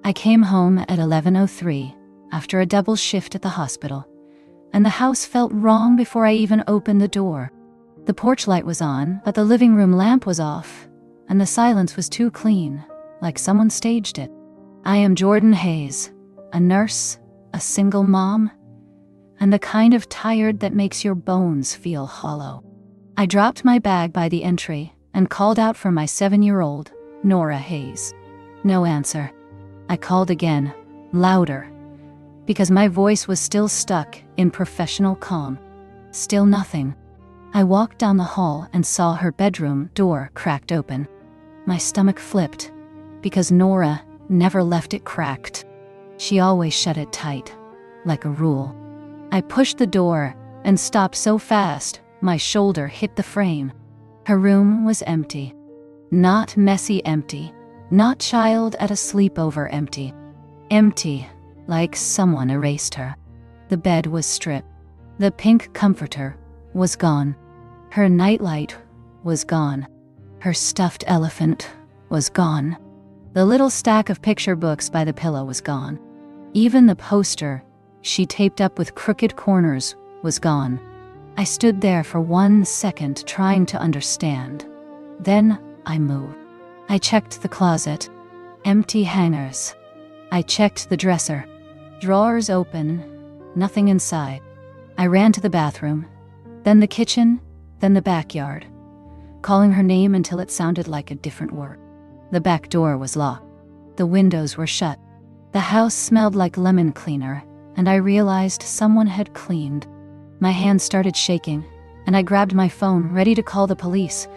I came home at 11:03 after a double shift at the hospital, and the house felt wrong before I even opened the door. The porch light was on, but the living room lamp was off, and the silence was too clean, like someone staged it. I am Jordan Hayes, a nurse, a single mom, and the kind of tired that makes your bones feel hollow. I dropped my bag by the entry and called out for my 7-year-old, Nora Hayes. No answer. I called again, louder, because my voice was still stuck in professional calm. Still nothing. I walked down the hall and saw her bedroom door cracked open. My stomach flipped, because Nora never left it cracked. She always shut it tight, like a rule. I pushed the door and stopped so fast my shoulder hit the frame. Her room was empty. Not messy empty, not child at a sleepover empty. Empty, like someone erased her. The bed was stripped. The pink comforter was gone. Her nightlight was gone. Her stuffed elephant was gone. The little stack of picture books by the pillow was gone. Even the poster she taped up with crooked corners was gone. I stood there for 1 second trying to understand. Then I moved. I checked the closet. Empty hangers. I checked the dresser. Drawers open. Nothing inside. I ran to the bathroom, then the kitchen, then the backyard, calling her name until it sounded like a different word. The back door was locked. The windows were shut. The house smelled like lemon cleaner, and I realized someone had cleaned. My hands started shaking, and I grabbed my phone, ready to call the police,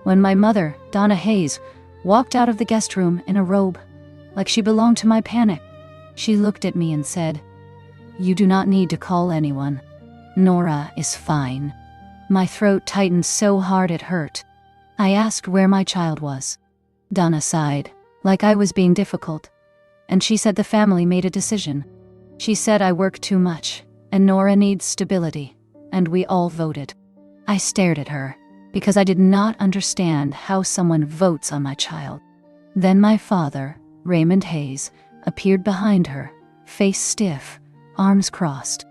when my mother, Donna Hayes, walked out of the guest room in a robe, like she belonged to my panic. She looked at me and said, "You do not need to call anyone. Nora is fine." My throat tightened so hard it hurt. I asked where my child was. Donna sighed, like I was being difficult, and she said the family made a decision. She said I work too much, and Nora needs stability, and we all voted. I stared at her, because I did not understand how someone votes on my child. Then my father, Raymond Hayes, appeared behind her, face stiff, arms crossed.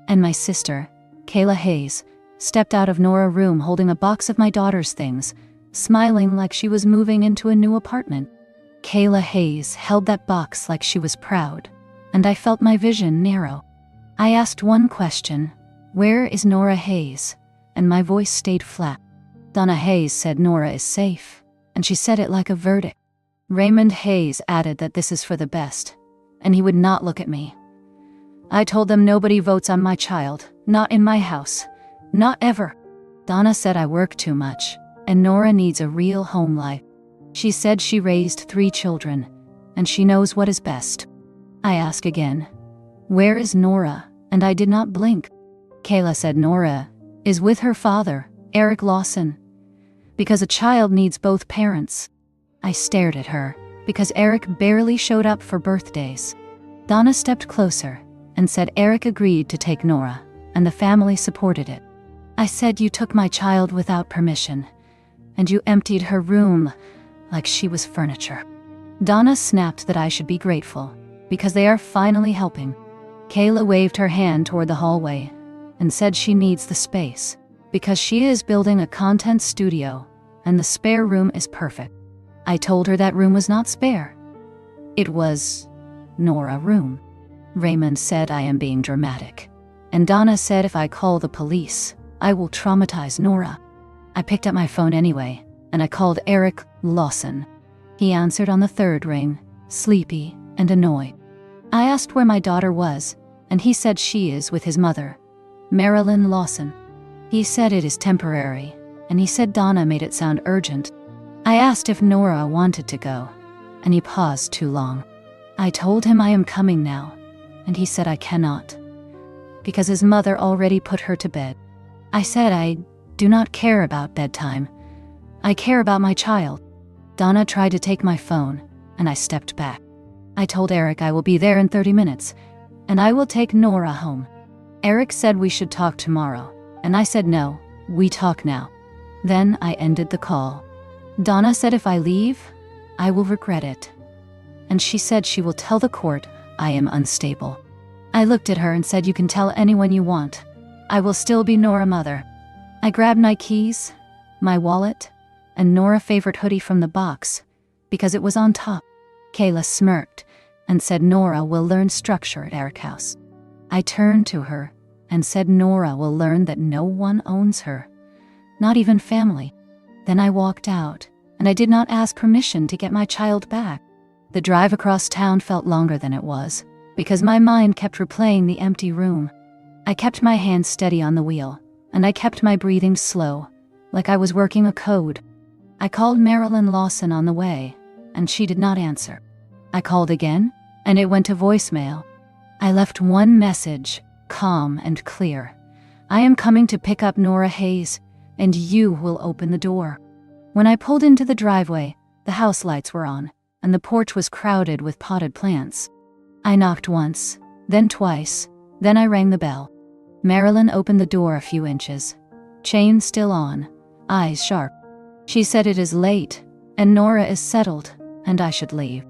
And my sister, Kayla Hayes, stepped out of Nora's room holding a box of my daughter's things, smiling like she was moving into a new apartment. Kayla Hayes held that box like she was proud, and I felt my vision narrow. I asked one question, "Where is Nora Hayes?" And my voice stayed flat. Donna Hayes said Nora is safe, and she said it like a verdict. Raymond Hayes added that this is for the best, and he would not look at me. I told them nobody votes on my child, not in my house, not ever. Donna said I work too much, and Nora needs a real home life. She said she raised 3 children, and she knows what is best. I asked again, "Where is Nora?" And I did not blink. Kayla said Nora is with her father, Eric Lawson, because a child needs both parents. I stared at her, because Eric barely showed up for birthdays. Donna stepped closer and said Eric agreed to take Nora, and the family supported it. I said you took my child without permission, and you emptied her room like she was furniture. Donna snapped that I should be grateful, because they are finally helping. Kayla waved her hand toward the hallway and said she needs the space, because she is building a content studio, and the spare room is perfect. I told her that room was not spare. It was Nora's room. Raymond said I am being dramatic, and Donna said if I call the police, I will traumatize Nora. I picked up my phone anyway, and I called Eric Lawson. He answered on the 3rd ring, sleepy and annoyed. I asked where my daughter was, and he said she is with his mother, Marilyn Lawson. He said it is temporary, and he said Donna made it sound urgent. I asked if Nora wanted to go, and he paused too long. I told him I am coming now, and he said I cannot, because his mother already put her to bed. I said I do not care about bedtime. I care about my child. Donna tried to take my phone, and I stepped back. I told Eric I will be there in 30 minutes, and I will take Nora home. Eric said we should talk tomorrow, and I said no, we talk now. Then I ended the call. Donna said if I leave, I will regret it. and she said she will tell the court I am unstable. I looked at her and said, "You can tell anyone you want. I will still be Nora mother." I grabbed my keys, my wallet, and Nora's favorite hoodie from the box, because it was on top. Kayla smirked and said Nora will learn structure at Eric House. I turned to her and said Nora will learn that no one owns her, not even family. Then I walked out, and I did not ask permission to get my child back. The drive across town felt longer than it was, because my mind kept replaying the empty room. I kept my hands steady on the wheel, and I kept my breathing slow, like I was working a code. I called Marilyn Lawson on the way, and she did not answer. I called again, and it went to voicemail. I left one message, calm and clear. "I am coming to pick up Nora Hayes, and you will open the door." When I pulled into the driveway, the house lights were on, and the porch was crowded with potted plants. I knocked once, then twice, then I rang the bell. Marilyn opened the door a few inches, chain still on, eyes sharp. She said it is late, and Nora is settled, and I should leave.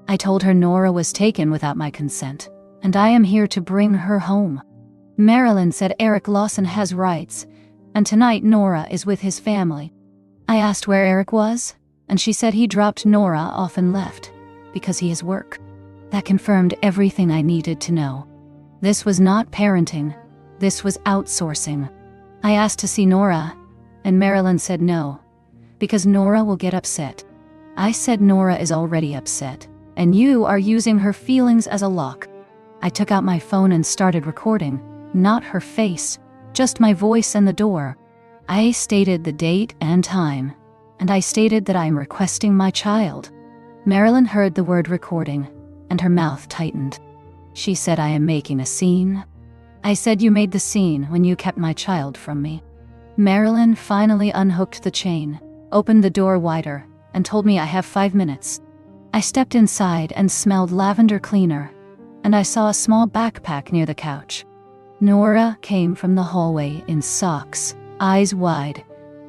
I told her Nora was taken without my consent, and I am here to bring her home. Marilyn said Eric Lawson has rights, and tonight Nora is with his family. I asked where Eric was, and she said he dropped Nora off and left, because he has work. That confirmed everything I needed to know. This was not parenting, this was outsourcing. I asked to see Nora, and Marilyn said no, because Nora will get upset. I said Nora is already upset, and you are using her feelings as a lock. I took out my phone and started recording, not her face, just my voice and the door. I stated the date and time, and I stated that I am requesting my child. Marilyn heard the word recording, and her mouth tightened. She said I am making a scene. I said you made the scene when you kept my child from me. Marilyn finally unhooked the chain, opened the door wider, and told me I have 5 minutes. I stepped inside and smelled lavender cleaner, and I saw a small backpack near the couch. Nora came from the hallway in socks, eyes wide,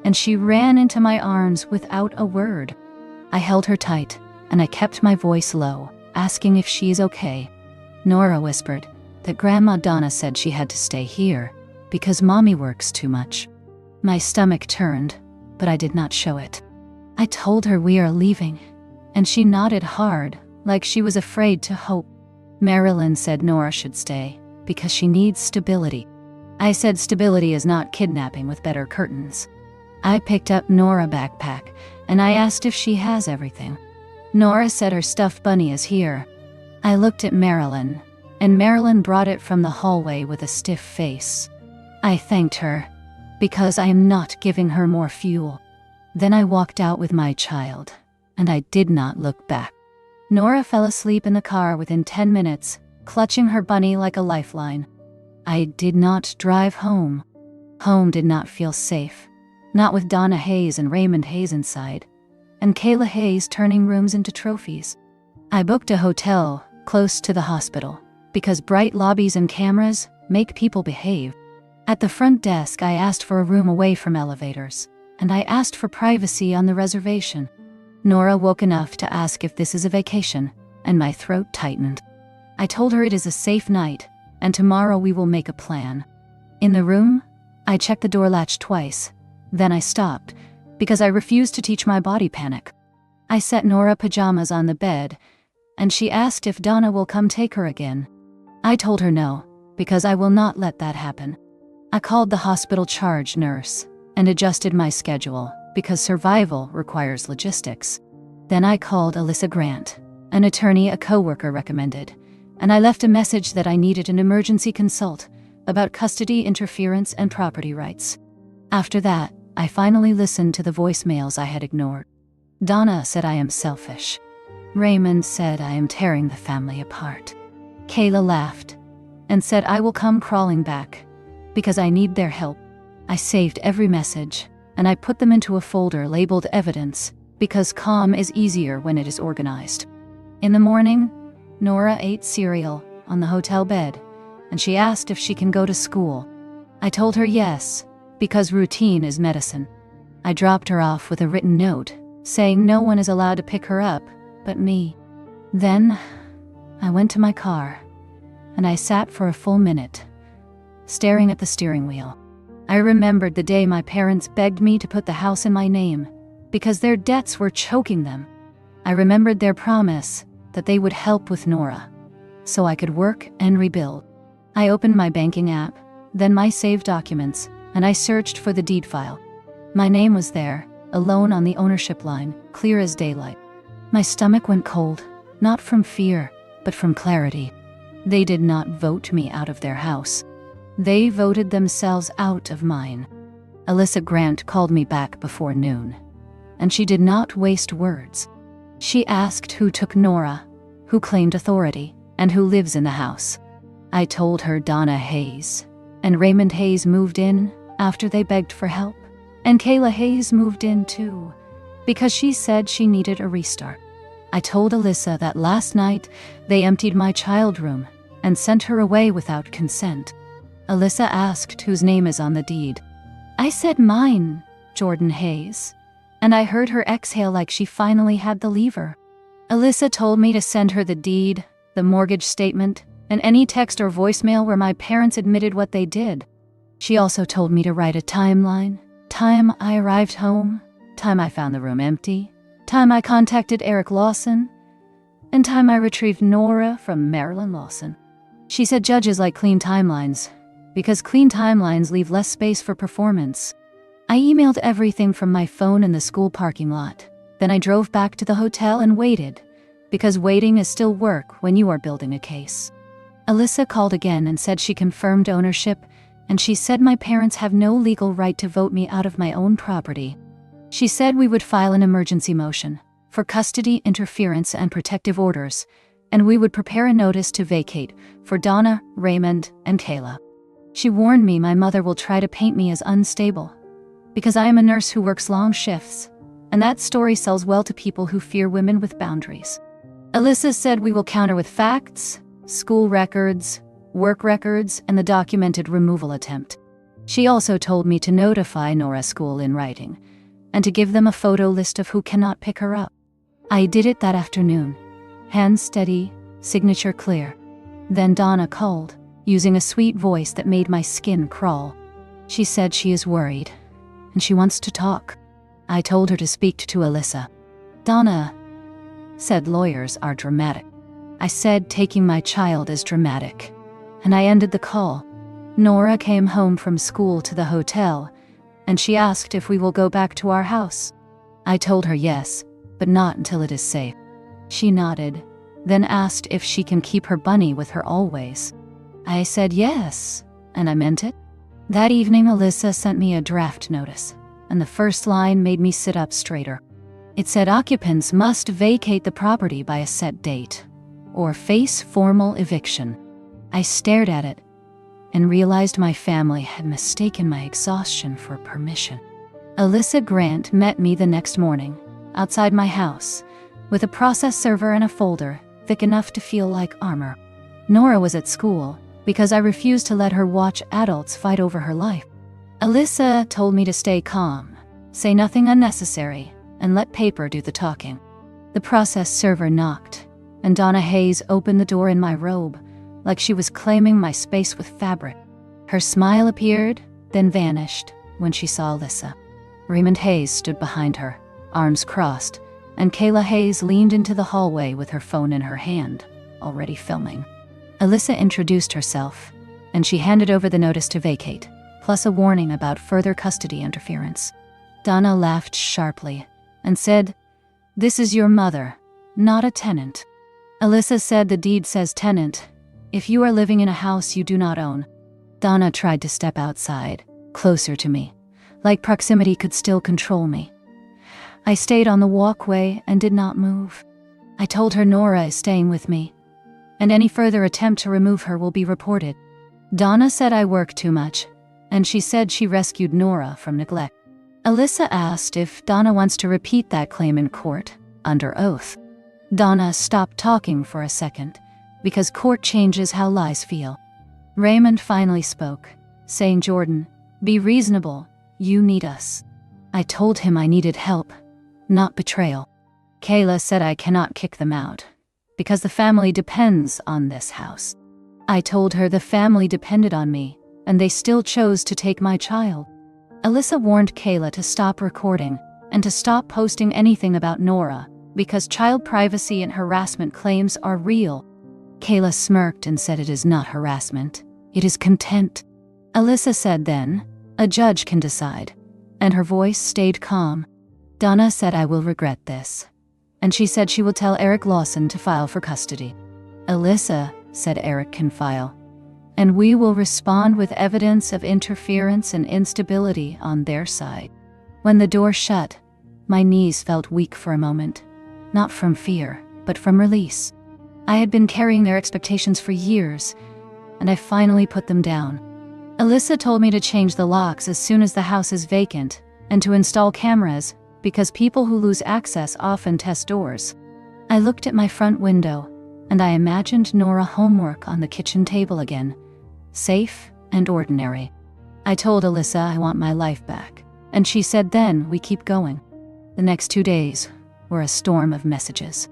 and she ran into my arms without a word. I held her tight, and I kept my voice low, asking if she is okay. Nora whispered that Grandma Donna said she had to stay here because Mommy works too much. My stomach turned, but I did not show it. I told her we are leaving, and she nodded hard, like she was afraid to hope. Marilyn said Nora should stay because she needs stability. I said stability is not kidnapping with better curtains. I picked up Nora's backpack, and I asked if she has everything. Nora said her stuffed bunny is here. I looked at Marilyn, and Marilyn brought it from the hallway with a stiff face. I thanked her, because I am not giving her more fuel. Then I walked out with my child, and I did not look back. Nora fell asleep in the car within 10 minutes, clutching her bunny like a lifeline. I did not drive home. Home did not feel safe, not with Donna Hayes and Raymond Hayes inside, and Kayla Hayes turning rooms into trophies. I booked a hotel close to the hospital, because bright lobbies and cameras make people behave. At the front desk, I asked for a room away from elevators, and I asked for privacy on the reservation. Nora woke enough to ask if this is a vacation, and my throat tightened. I told her it is a safe night, and tomorrow we will make a plan. In the room, I checked the door latch twice. Then I stopped, because I refused to teach my body panic. I set Nora pajamas on the bed, and she asked if Donna will come take her again. I told her no, because I will not let that happen. I called the hospital charge nurse and adjusted my schedule, because survival requires logistics. Then I called Alyssa Grant, an attorney a coworker recommended, and I left a message that I needed an emergency consult about custody interference and property rights. After that, I finally listened to the voicemails I had ignored. Donna said I am selfish. Raymond said I am tearing the family apart. Kayla laughed and said I will come crawling back because I need their help. I saved every message, and I put them into a folder labeled evidence, because calm is easier when it is organized. In the morning, Nora ate cereal on the hotel bed, and she asked if she can go to school. I told her yes, because routine is medicine. I dropped her off with a written note, saying no one is allowed to pick her up, but me. Then, I went to my car, and I sat for a full minute, staring at the steering wheel. I remembered the day my parents begged me to put the house in my name, because their debts were choking them. I remembered their promise that they would help with Nora, so I could work and rebuild. I opened my banking app, then my saved documents, and I searched for the deed file. My name was there, alone on the ownership line, clear as daylight. My stomach went cold, not from fear, but from clarity. They did not vote me out of their house. They voted themselves out of mine. Alyssa Grant called me back before noon, and she did not waste words. She asked who took Nora, who claimed authority, and who lives in the house. I told her Donna Hayes, and Raymond Hayes moved in after they begged for help. And Kayla Hayes moved in too, because she said she needed a restart. I told Alyssa that last night they emptied my child room and sent her away without consent. Alyssa asked whose name is on the deed. I said mine, Jordan Hayes, and I heard her exhale like she finally had the lever. Alyssa told me to send her the deed, the mortgage statement, and any text or voicemail where my parents admitted what they did. She also told me to write a timeline. Time I arrived home, time I found the room empty, time I contacted Eric Lawson, and time I retrieved Nora from Marilyn Lawson. She said judges like clean timelines, because clean timelines leave less space for performance. I emailed everything from my phone in the school parking lot. Then I drove back to the hotel and waited, because waiting is still work when you are building a case. Alyssa called again and said she confirmed ownership, and she said my parents have no legal right to vote me out of my own property. She said we would file an emergency motion for custody interference and protective orders, and we would prepare a notice to vacate for Donna, Raymond, and Kayla. She warned me my mother will try to paint me as unstable, because I am a nurse who works long shifts, and that story sells well to people who fear women with boundaries. Alyssa said we will counter with facts, school records, work records, and the documented removal attempt. She also told me to notify Nora School in writing, and to give them a photo list of who cannot pick her up. I did it that afternoon, hands steady, signature clear. Then Donna called, using a sweet voice that made my skin crawl. She said she is worried, and she wants to talk. I told her to speak to Alyssa. Donna said lawyers are dramatic. I said taking my child is dramatic, and I ended the call. Nora came home from school to the hotel, and she asked if we will go back to our house. I told her yes, but not until it is safe. She nodded, then asked if she can keep her bunny with her always. I said yes, and I meant it. That evening Alyssa sent me a draft notice, and the first line made me sit up straighter. It said occupants must vacate the property by a set date, or face formal eviction. I stared at it and realized my family had mistaken my exhaustion for permission. Alyssa Grant met me the next morning, outside my house, with a process server and a folder thick enough to feel like armor. Nora was at school, because I refused to let her watch adults fight over her life. Alyssa told me to stay calm, say nothing unnecessary, and let paper do the talking. The process server knocked, and Donna Hayes opened the door in my robe, like she was claiming my space with fabric. Her smile appeared, then vanished when she saw Alyssa. Raymond Hayes stood behind her, arms crossed, and Kayla Hayes leaned into the hallway with her phone in her hand, already filming. Alyssa introduced herself, and she handed over the notice to vacate, plus a warning about further custody interference. Donna laughed sharply and said, "This is your mother, not a tenant." Alyssa said the deed says tenant, if you are living in a house you do not own. Donna tried to step outside, closer to me, like proximity could still control me. I stayed on the walkway and did not move. I told her Nora is staying with me, and any further attempt to remove her will be reported. Donna said I work too much, and she said she rescued Nora from neglect. Alyssa asked if Donna wants to repeat that claim in court, under oath. Donna stopped talking for a second, because court changes how lies feel. Raymond finally spoke, saying, "Jordan, be reasonable, you need us." I told him I needed help, not betrayal. Kayla said I cannot kick them out, because the family depends on this house. I told her the family depended on me, and they still chose to take my child. Alyssa warned Kayla to stop recording and to stop posting anything about Nora, because child privacy and harassment claims are real. Kayla smirked and said it is not harassment, it is contempt. Alyssa said then, a judge can decide, and her voice stayed calm. Donna said I will regret this, and she said she will tell Eric Lawson to file for custody. Alyssa said Eric can file, and we will respond with evidence of interference and instability on their side. When the door shut, my knees felt weak for a moment, not from fear, but from release. I had been carrying their expectations for years, and I finally put them down. Alyssa told me to change the locks as soon as the house is vacant, and to install cameras, because people who lose access often test doors. I looked at my front window, and I imagined Nora homework on the kitchen table again, safe and ordinary. I told Alyssa I want my life back, and she said then we keep going. The next 2 days were a storm of messages.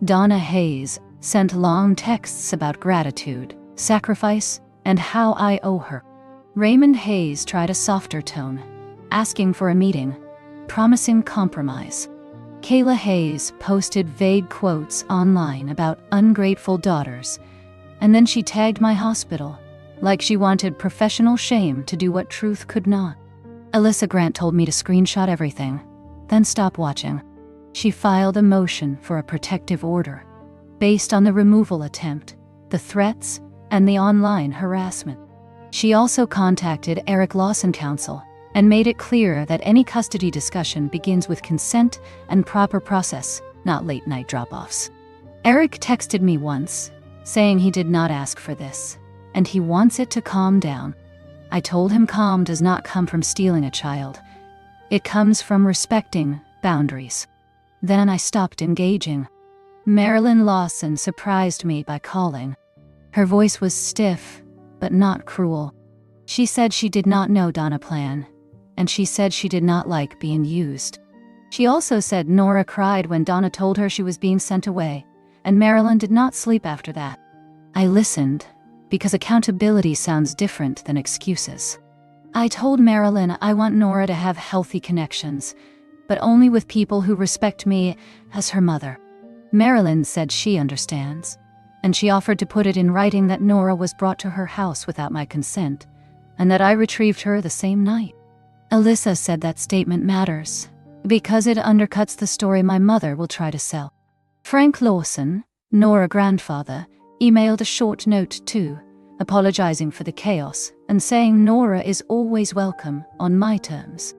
Donna Hayes sent long texts about gratitude, sacrifice, and how I owe her. Raymond Hayes tried a softer tone, asking for a meeting, promising compromise. Kayla Hayes posted vague quotes online about ungrateful daughters, and then she tagged my hospital, like she wanted professional shame to do what truth could not. Alyssa Grant told me to screenshot everything, then stop watching. She filed a motion for a protective order, based on the removal attempt, the threats, and the online harassment. She also contacted Eric Lawson Counsel and made it clear that any custody discussion begins with consent and proper process, not late-night drop-offs. Eric texted me once, saying he did not ask for this, and he wants it to calm down. I told him calm does not come from stealing a child. It comes from respecting boundaries. Then I stopped engaging. Marilyn Lawson surprised me by calling. Her voice was stiff, but not cruel. She said she did not know Donna Plan, and she said she did not like being used. She also said Nora cried when Donna told her she was being sent away, and Marilyn did not sleep after that. I listened, because accountability sounds different than excuses. I told Marilyn I want Nora to have healthy connections, but only with people who respect me as her mother. Marilyn said she understands, and she offered to put it in writing that Nora was brought to her house without my consent, and that I retrieved her the same night. Alyssa said that statement matters, because it undercuts the story my mother will try to sell. Frank Lawson, Nora's grandfather, emailed a short note too, apologizing for the chaos and saying Nora is always welcome on my terms.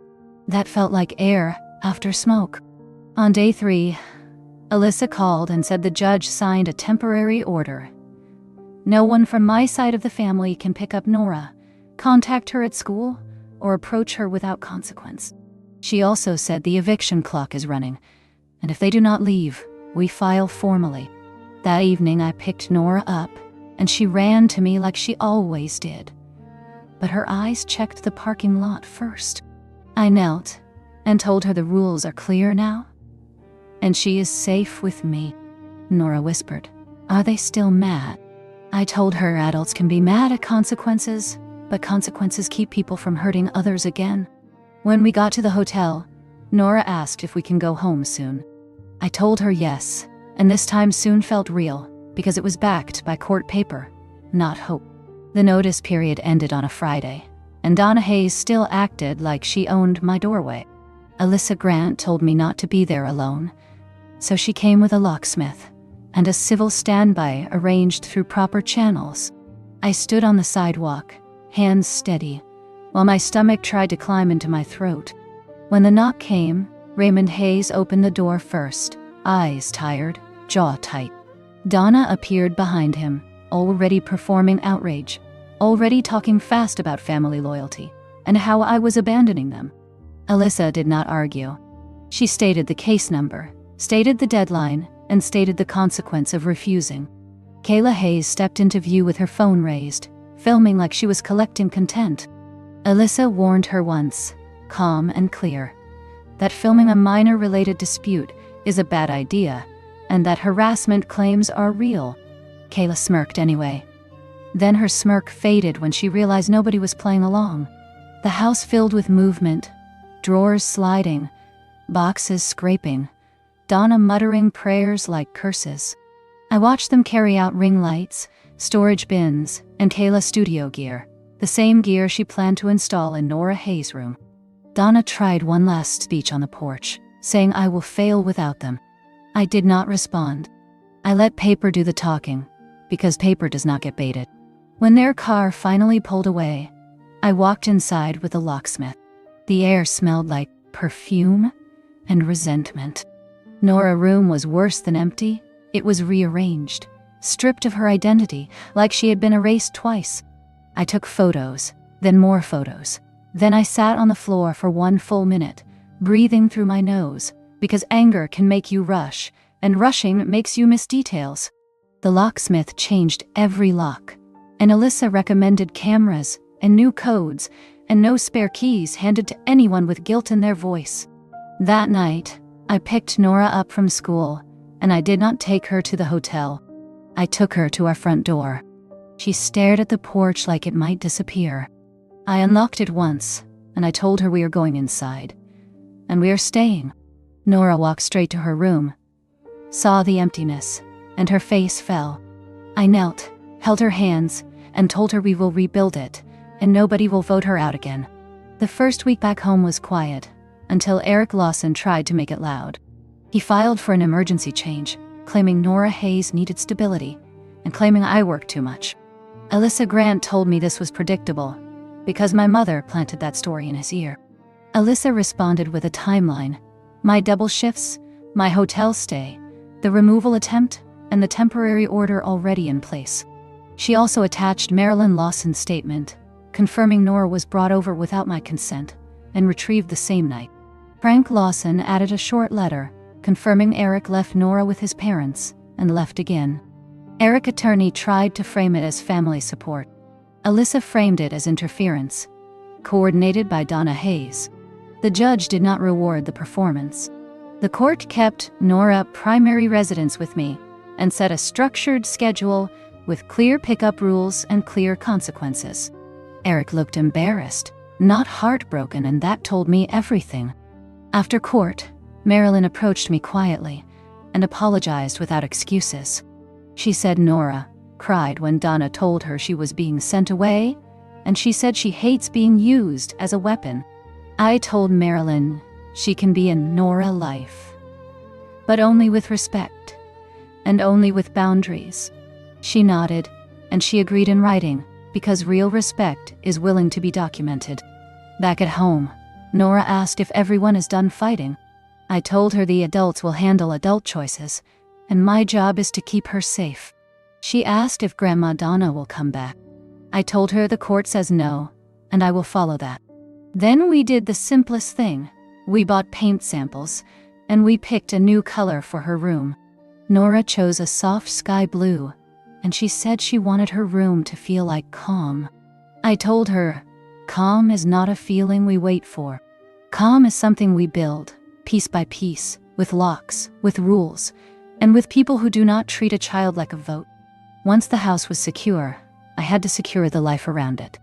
That felt like air after smoke. On day 3, Alyssa called and said the judge signed a temporary order. No one from my side of the family can pick up Nora, contact her at school, or approach her without consequence. She also said the eviction clock is running, and if they do not leave, we file formally. That evening I picked Nora up, and she ran to me like she always did. But her eyes checked the parking lot first. I knelt and told her the rules are clear now, and she is safe with me. Nora whispered, "Are they still mad?" I told her adults can be mad at consequences, but consequences keep people from hurting others again. When we got to the hotel, Nora asked if we can go home soon. I told her yes, and this time soon felt real, because it was backed by court paper, not hope. The notice period ended on a Friday, and Donna Hayes still acted like she owned my doorway. Alyssa Grant told me not to be there alone, so she came with a locksmith and a civil standby arranged through proper channels. I stood on the sidewalk, hands steady, while my stomach tried to climb into my throat. When the knock came, Raymond Hayes opened the door first, eyes tired, jaw tight. Donna appeared behind him, already performing outrage, already talking fast about family loyalty, and how I was abandoning them. Alyssa did not argue. She stated the case number, stated the deadline, and stated the consequence of refusing. Kayla Hayes stepped into view with her phone raised, filming like she was collecting content. Alyssa warned her once, calm and clear, that filming a minor-related dispute is a bad idea, and that harassment claims are real. Kayla smirked anyway. Then her smirk faded when she realized nobody was playing along. The house filled with movement, drawers sliding, boxes scraping, Donna muttering prayers like curses. I watched them carry out ring lights, storage bins, and Kayla studio gear, the same gear she planned to install in Nora Hayes' room. Donna tried one last speech on the porch, saying I will fail without them. I did not respond. I let paper do the talking, because paper does not get baited. When their car finally pulled away, I walked inside with the locksmith. The air smelled like perfume and resentment. Nora's room was worse than empty. It was rearranged, stripped of her identity, like she had been erased twice. I took photos, then more photos. Then I sat on the floor for 1 full minute, breathing through my nose, because anger can make you rush, and rushing makes you miss details. The locksmith changed every lock, and Alyssa recommended cameras and new codes and no spare keys handed to anyone with guilt in their voice. That night, I picked Nora up from school, and I did not take her to the hotel. I took her to our front door. She stared at the porch like it might disappear. I unlocked it once, and I told her we are going inside. And we are staying. Nora walked straight to her room, saw the emptiness, and her face fell. I knelt, held her hands, and told her we will rebuild it, and nobody will vote her out again. The first week back home was quiet, until Eric Lawson tried to make it loud. He filed for an emergency change, claiming Nora Hayes needed stability, and claiming I worked too much. Alyssa Grant told me this was predictable, because my mother planted that story in his ear. Alyssa responded with a timeline: my double shifts, my hotel stay, the removal attempt, and the temporary order already in place. She also attached Marilyn Lawson's statement, confirming Nora was brought over without my consent, and retrieved the same night. Frank Lawson added a short letter, confirming Eric left Nora with his parents, and left again. Eric's attorney tried to frame it as family support. Alyssa framed it as interference, coordinated by Donna Hayes. The judge did not reward the performance. The court kept Nora's primary residence with me, and set a structured schedule with clear pickup rules and clear consequences. Eric looked embarrassed, not heartbroken, and that told me everything. After court, Marilyn approached me quietly and apologized without excuses. She said Nora cried when Donna told her she was being sent away, and she said she hates being used as a weapon. I told Marilyn she can be in Nora's life, but only with respect, and only with boundaries. She nodded, and she agreed in writing, because real respect is willing to be documented. Back at home, Nora asked if everyone is done fighting. I told her the adults will handle adult choices, and my job is to keep her safe. She asked if Grandma Donna will come back. I told her the court says no, and I will follow that. Then we did the simplest thing. We bought paint samples, and we picked a new color for her room. Nora chose a soft sky blue, and she said she wanted her room to feel like calm. I told her, calm is not a feeling we wait for. Calm is something we build, piece by piece, with locks, with rules, and with people who do not treat a child like a vote. Once the house was secure, I had to secure the life around it.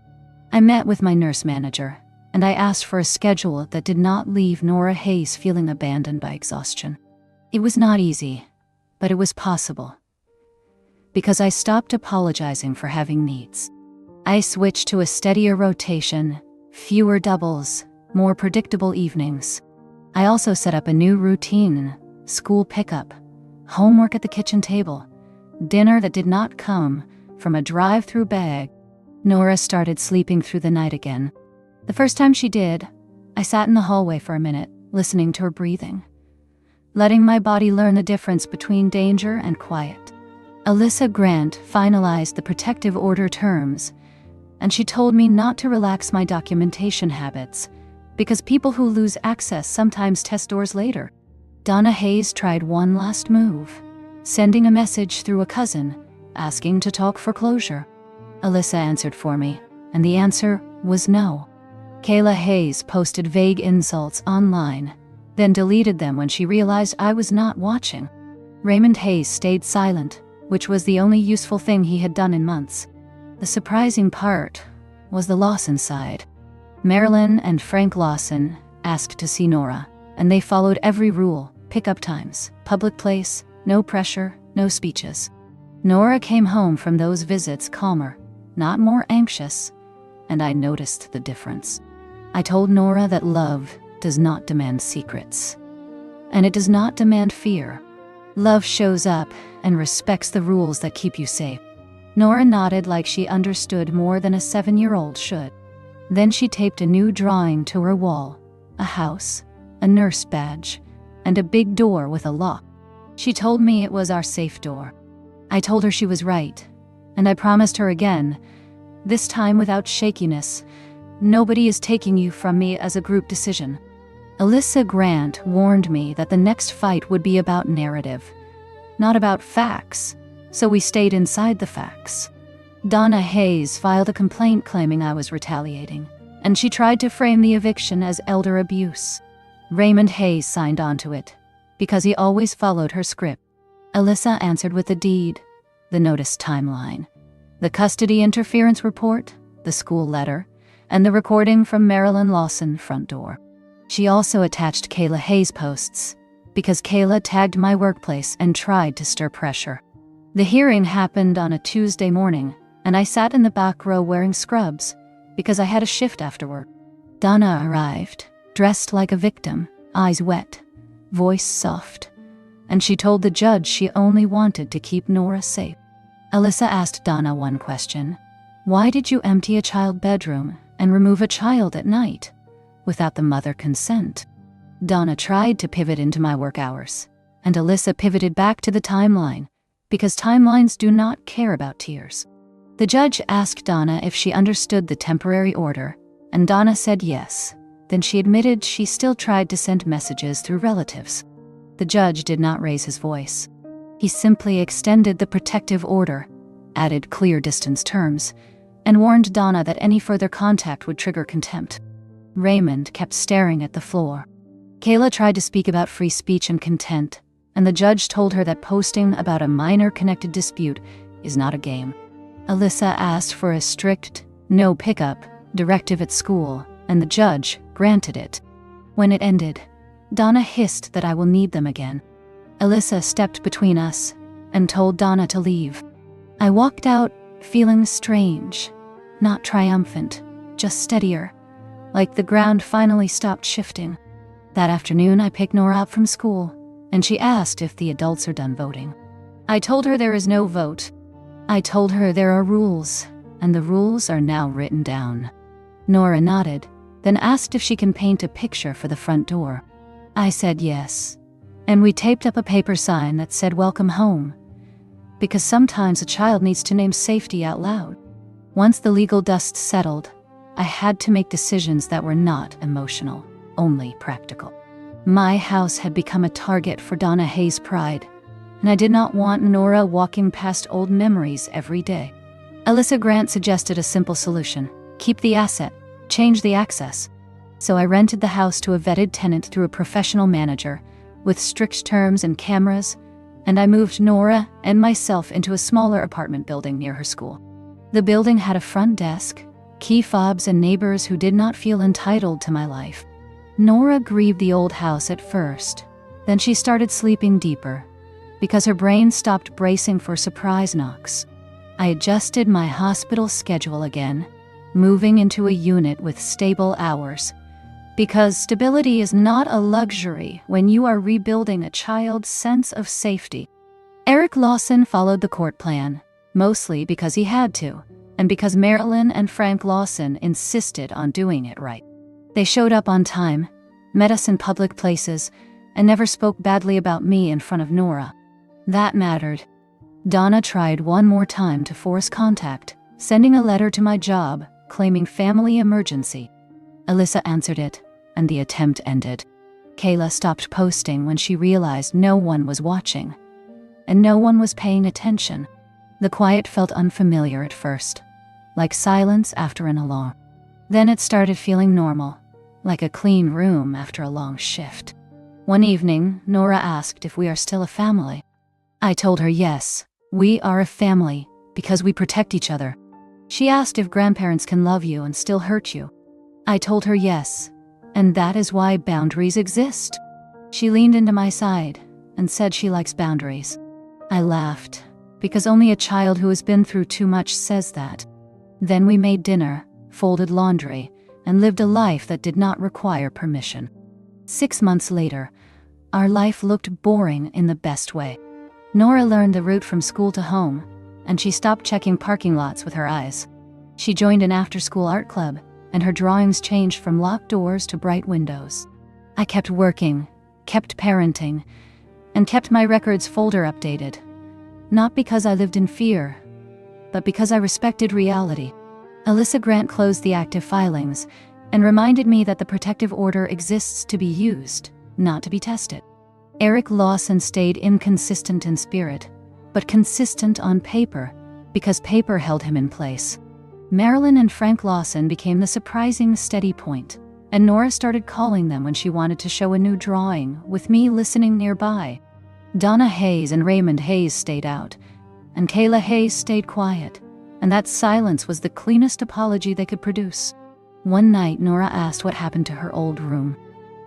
I met with my nurse manager, and I asked for a schedule that did not leave Nora Hayes feeling abandoned by exhaustion. It was not easy, but it was possible. Because I stopped apologizing for having needs. I switched to a steadier rotation, fewer doubles, more predictable evenings. I also set up a new routine: school pickup, homework at the kitchen table, dinner that did not come from a drive-through bag. Nora started sleeping through the night again. The first time she did, I sat in the hallway for a minute, listening to her breathing, letting my body learn the difference between danger and quiet. Alyssa Grant finalized the protective order terms, and she told me not to relax my documentation habits, because people who lose access sometimes test doors later. Donna Hayes tried one last move, sending a message through a cousin, asking to talk foreclosure. Alyssa answered for me, and the answer was no. Kayla Hayes posted vague insults online, then deleted them when she realized I was not watching. Raymond Hayes stayed silent, which was the only useful thing he had done in months. The surprising part was the Lawson side. Marilyn and Frank Lawson asked to see Nora, and they followed every rule: pickup times, public place, no pressure, no speeches. Nora came home from those visits calmer, not more anxious, and I noticed the difference. I told Nora that love does not demand secrets, and it does not demand fear. Love shows up and respects the rules that keep you safe. Nora nodded like she understood more than a 7-year-old should. Then she taped a new drawing to her wall: a house, a nurse badge, and a big door with a lock. She told me it was our safe door. I told her she was right, and I promised her again, this time without shakiness, nobody is taking you from me as a group decision. Alyssa Grant warned me that the next fight would be about narrative, not about facts, so we stayed inside the facts. Donna Hayes filed a complaint claiming I was retaliating, and she tried to frame the eviction as elder abuse. Raymond Hayes signed onto it, because he always followed her script. Alyssa answered with the deed, the notice timeline, the custody interference report, the school letter, and the recording from Marilyn Lawson front door. She also attached Kayla Hayes' posts, because Kayla tagged my workplace and tried to stir pressure. The hearing happened on a Tuesday morning, and I sat in the back row wearing scrubs, because I had a shift afterward. Donna arrived, dressed like a victim, eyes wet, voice soft, and she told the judge she only wanted to keep Nora safe. Alyssa asked Donna one question: why did you empty a child bedroom and remove a child at night without the mother consent? Donna tried to pivot into my work hours, and Alyssa pivoted back to the timeline, because timelines do not care about tears. The judge asked Donna if she understood the temporary order, and Donna said yes. Then she admitted she still tried to send messages through relatives. The judge did not raise his voice. He simply extended the protective order, added clear distance terms, and warned Donna that any further contact would trigger contempt. Raymond kept staring at the floor. Kayla tried to speak about free speech and content, and the judge told her that posting about a minor connected dispute is not a game. Alyssa asked for a strict, no pickup directive at school, and the judge granted it. When it ended, Donna hissed that I will need them again. Alyssa stepped between us and told Donna to leave. I walked out feeling strange, not triumphant, just steadier, like the ground finally stopped shifting. That afternoon I picked Nora up from school, and she asked if the adults are done voting. I told her there is no vote. I told her there are rules, and the rules are now written down. Nora nodded, then asked if she can paint a picture for the front door. I said yes, and we taped up a paper sign that said "Welcome home," because sometimes a child needs to name safety out loud. Once the legal dust settled, I had to make decisions that were not emotional, only practical. My house had become a target for Donna Hayes' pride, and I did not want Nora walking past old memories every day. Alyssa Grant suggested a simple solution: keep the asset, change the access. So I rented the house to a vetted tenant through a professional manager, with strict terms and cameras, and I moved Nora and myself into a smaller apartment building near her school. The building had a front desk, key fobs, and neighbors who did not feel entitled to my life. Nora grieved the old house at first, then she started sleeping deeper, because her brain stopped bracing for surprise knocks. I adjusted my hospital schedule again, moving into a unit with stable hours, because stability is not a luxury when you are rebuilding a child's sense of safety. Eric Lawson followed the court plan, mostly because he had to, and because Marilyn and Frank Lawson insisted on doing it right. They showed up on time, met us in public places, and never spoke badly about me in front of Nora. That mattered. Donna tried one more time to force contact, sending a letter to my job, claiming family emergency. Alyssa answered it, and the attempt ended. Kayla stopped posting when she realized no one was watching, and no one was paying attention. The quiet felt unfamiliar at first, like silence after an alarm. Then it started feeling normal, like a clean room after a long shift. One evening, Nora asked if we are still a family. I told her yes, we are a family, because we protect each other. She asked if grandparents can love you and still hurt you. I told her yes, and that is why boundaries exist. She leaned into my side and said she likes boundaries. I laughed, because only a child who has been through too much says that. Then we made dinner, folded laundry, and lived a life that did not require permission. 6 months later, our life looked boring in the best way. Nora learned the route from school to home, and she stopped checking parking lots with her eyes. She joined an after-school art club, and her drawings changed from locked doors to bright windows. I kept working, kept parenting, and kept my records folder updated. Not because I lived in fear, but because I respected reality. Alyssa Grant closed the active filings and reminded me that the protective order exists to be used, not to be tested. Eric Lawson stayed inconsistent in spirit, but consistent on paper, because paper held him in place. Marilyn and Frank Lawson became the surprising steady point, and Nora started calling them when she wanted to show a new drawing, with me listening nearby. Donna Hayes and Raymond Hayes stayed out, and Kayla Hayes stayed quiet, and that silence was the cleanest apology they could produce. One night, Nora asked what happened to her old room.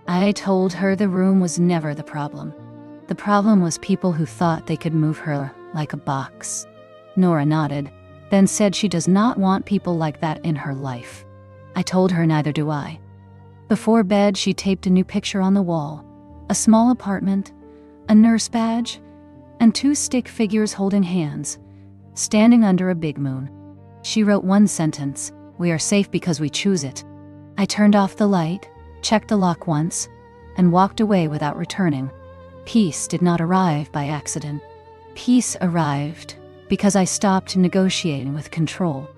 I told her the room was never the problem. The problem was people who thought they could move her like a box. Nora nodded, then said she does not want people like that in her life. I told her neither do I. Before bed, she taped a new picture on the wall, a small apartment, a nurse badge, and 2 stick figures holding hands, standing under a big moon. She wrote one sentence: "We are safe because we choose it." I turned off the light, checked the lock once, and walked away without returning. Peace did not arrive by accident. Peace arrived because I stopped negotiating with control.